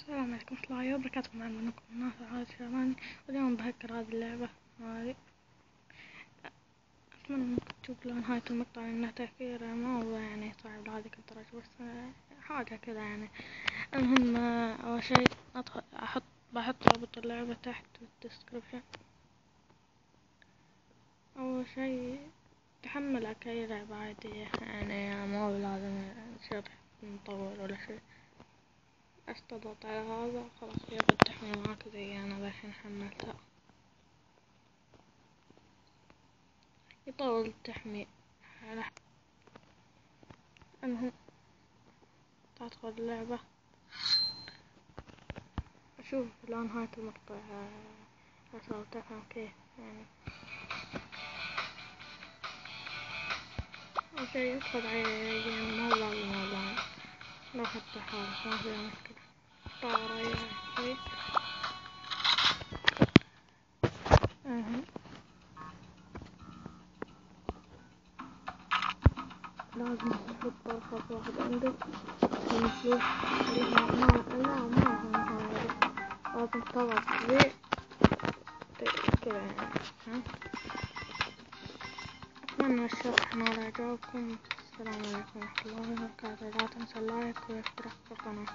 السلام عليكم ورحمة الله وبركاته. معنا منكم ناصر عاد شعراني، واليوم بهكر هذه اللعبة هذه. أتمنى إنكم تشوفوا نهاية المقطع لأنه تأخير ما هو يعني صعب لهذيك الدرجة، بس حاجة كذا يعني. المهم أول شي بحط رابط اللعبة تحت في الديسكريبشن. أول شي تحملها كأي لعبة عادية يعني، ما هو لازم شرح مطول ولا شي. بس تضغط على هذا خلاص ياخد تحميل معاك زي أنا الحين حملتها. يطول التحميل. المهم تدخل اللعبة، أشوف إلى نهاية المقطع عشان تفهم كيف يعني. أول شي ادخل يعني ما هو لازم والله، لو حتى حالك ما فيها مشكلة. اختار أي شي. لازم تحط أرخص واحد عندك من فلوس ما نهاية، لازم تضغط زي كذا يعني. أتمنى الشرح نال إعجابكم. السلام عليكم ورحمة الله وبركاته. لا تنسى اللايك والاشتراك في القناة.